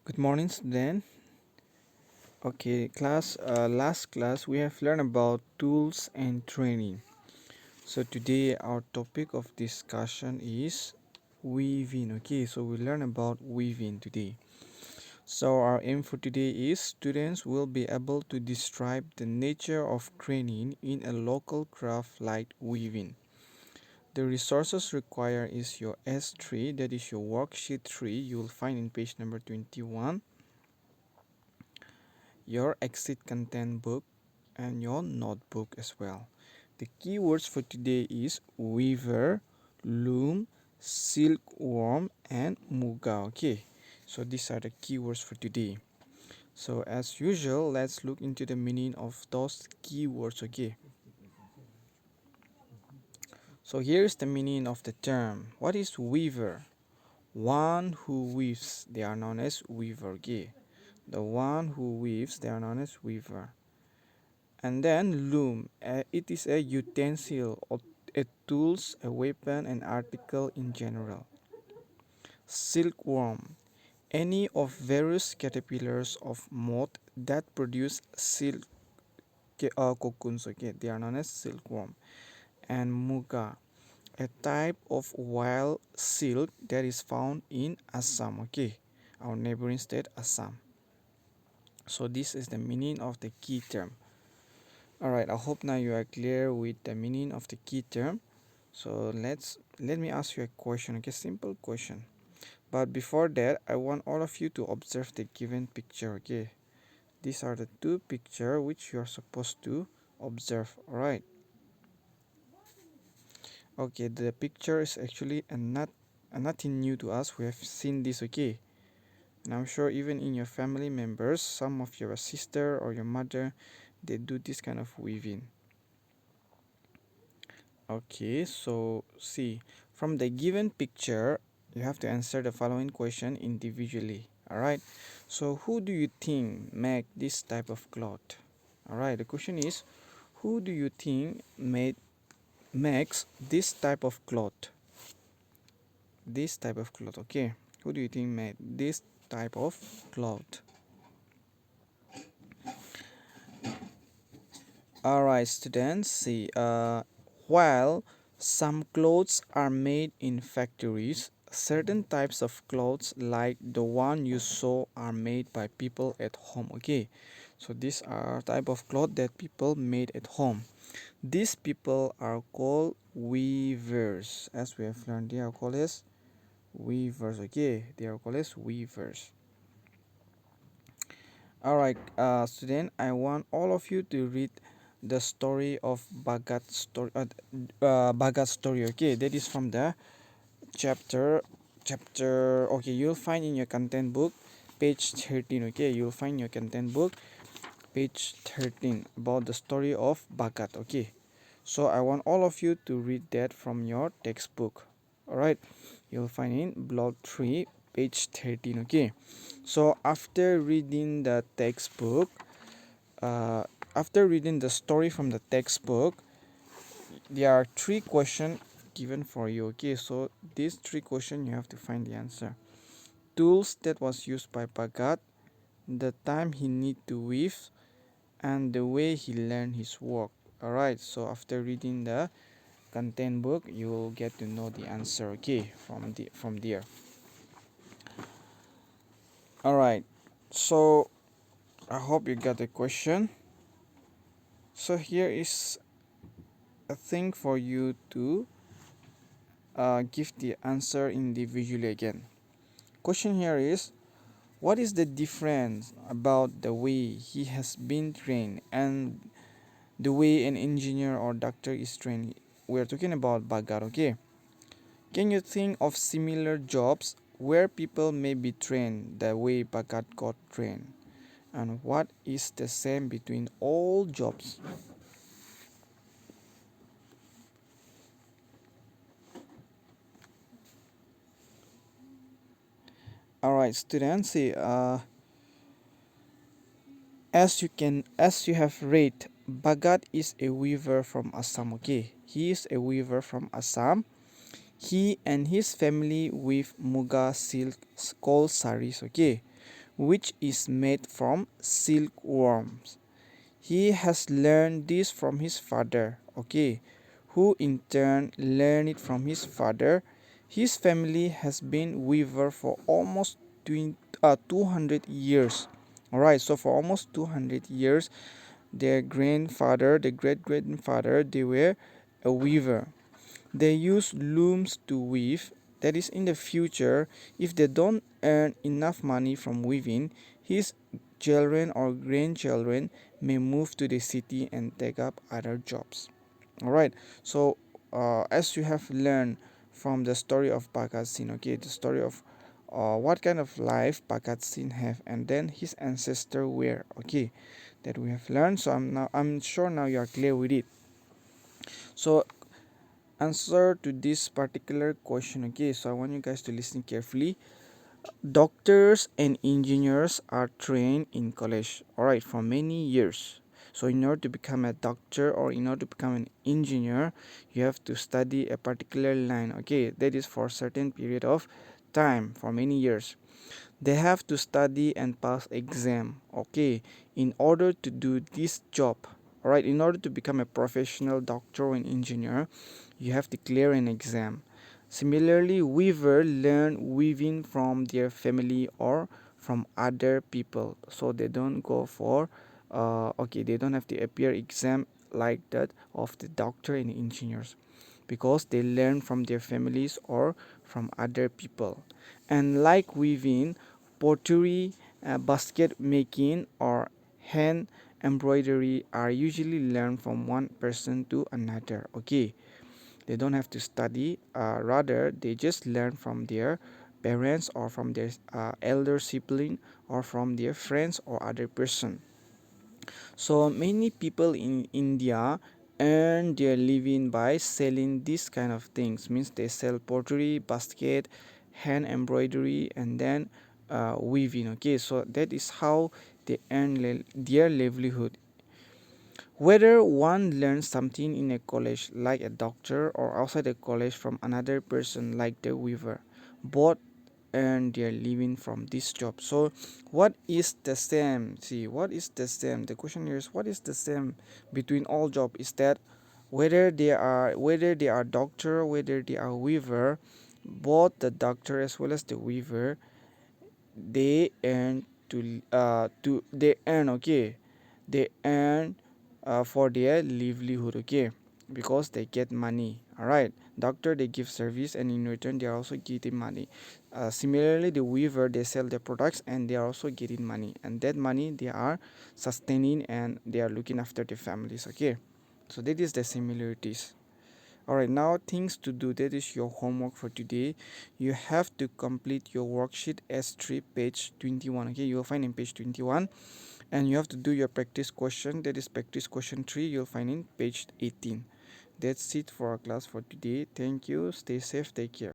Good morning, student. Okay, last class we have learned about tools and training. So today our topic of discussion is weaving. Okay, so we learn about weaving today. So our aim for today is students will be able to describe the nature of training in a local craft like weaving. The resources required is your S3, that is your worksheet 3, you will find in page number 21, your exit content book, and your notebook as well. The keywords for today is weaver, loom, silkworm, and muga. Okay, so these are the keywords for today. So as usual, let's look into the meaning of those keywords. Okay, so here's the meaning of the term. What is weaver? One who weaves, they are known as weaver. Okay, the one who weaves, they are known as weaver. And then loom, it is a utensil or a tools, a weapon, an article in general. Silkworm, any of various caterpillars of moth that produce silk cocoons. Okay, they are known as silkworm. And muga, a type of wild silk that is found in Assam. Okay, our neighboring state Assam. So this is the meaning of the key term. Alright, I hope now you are clear with the meaning of the key term. So let me ask you a question, okay, simple question. But before that, I want all of you to observe the given picture, okay? These are the two pictures which you are supposed to observe, alright? Okay, the picture is actually nothing new to us. We have seen this, okay? And I'm sure even in your family members, some of your sister or your mother, they do this kind of weaving. Okay, so see, from the given picture, you have to answer the following question individually. Alright, so who do you think make this type of cloth? Alright, the question is, who do you think makes this type of cloth? This type of cloth, okay. Who do you think made this type of cloth? Alright, students, see, while some clothes are made in factories, certain types of clothes like the one you saw are made by people at home. Okay, so these are type of clothes that people made at home. These people are called weavers. As we have learned, they are called as weavers. Okay, they are called as weavers. Alright, student, I want all of you to read the story of Bhagat story. Okay, that is from the chapter. Okay, you'll find in your content book, page 13. Okay, you'll find your content book, page 13, about the story of Bhagat. Okay, so I want all of you to read that from your textbook. Alright, you'll find in block 3, page 13. Okay, so after reading the textbook, uh, after reading the story from the textbook, there are three questions given for you. Okay, so these three questions you have to find the answer. Tools that was used by Bhagat, the time he need to weave, and the way he learned his work. Alright, so after reading the content book, you will get to know the answer. Okay, from there. Alright, so I hope you got the question. So here is a thing for you to give the answer individually again. Question here is, what is the difference about the way he has been trained and the way an engineer or doctor is trained? We're talking about Bhagat, okay? Can you think of similar jobs where people may be trained the way Bhagat got trained? And what is the same between all jobs? Alright, students, see, as you have read, Bhagat is a weaver from Assam. Okay, he is a weaver from Assam. He and his family weave muga silk called saris. Okay, which is made from silkworms. He has learned this from his father, okay, who in turn learned it from his father. His family has been weaver for almost 200 years. Alright, so for almost 200 years, their grandfather, the great grandfather, they were a weaver. They use looms to weave. That is, in the future, if they don't earn enough money from weaving, his children or grandchildren may move to the city and take up other jobs. Alright, so as you have learned from the story of Bhagat Singh, okay, the story of what kind of life Bhagat Singh have, and then his ancestor were, okay, that we have learned. So I'm sure now you are clear with it. So answer to this particular question, okay, so I want you guys to listen carefully. Doctors and engineers are trained in college, all right, for many years. So in order to become a doctor or in order to become an engineer, you have to study a particular line, okay, that is for a certain period of time, for many years. They have to study and pass exam, okay, in order to do this job. All right, in order to become a professional doctor or an engineer, you have to clear an exam. Similarly, weaver learn weaving from their family or from other people, so they don't go for okay, they don't have to appear exam like that of the doctor and engineers, because they learn from their families or from other people. And like weaving, pottery, basket making, or hand embroidery are usually learned from one person to another, okay, they don't have to study, rather they just learn from their parents or from their elder sibling or from their friends or other person. So many people in India earn their living by selling this kind of things. Means they sell pottery, basket, hand embroidery, and then weaving. Okay, so that is how they earn their livelihood. Whether one learns something in a college like a doctor or outside a college from another person like the weaver, both earn their living from this job. So what is the same? See, what is the same? The question here is, what is the same between all job? Is that whether they are doctor, whether they are weaver, both the doctor as well as the weaver, they earn to they earn, okay, they earn for their livelihood, okay, because they get money. All right, doctor, they give service and in return they are also getting money. Similarly, the weaver, they sell their products and they are also getting money, and that money they are sustaining and they are looking after their families, okay. So that is the similarities. Alright, now things to do. That is your homework for today. You have to complete your worksheet S3 page 21. Okay, you'll find in page 21, and you have to do your practice question. That is practice question 3. You'll find in page 18. That's it for our class for today. Thank you. Stay safe. Take care.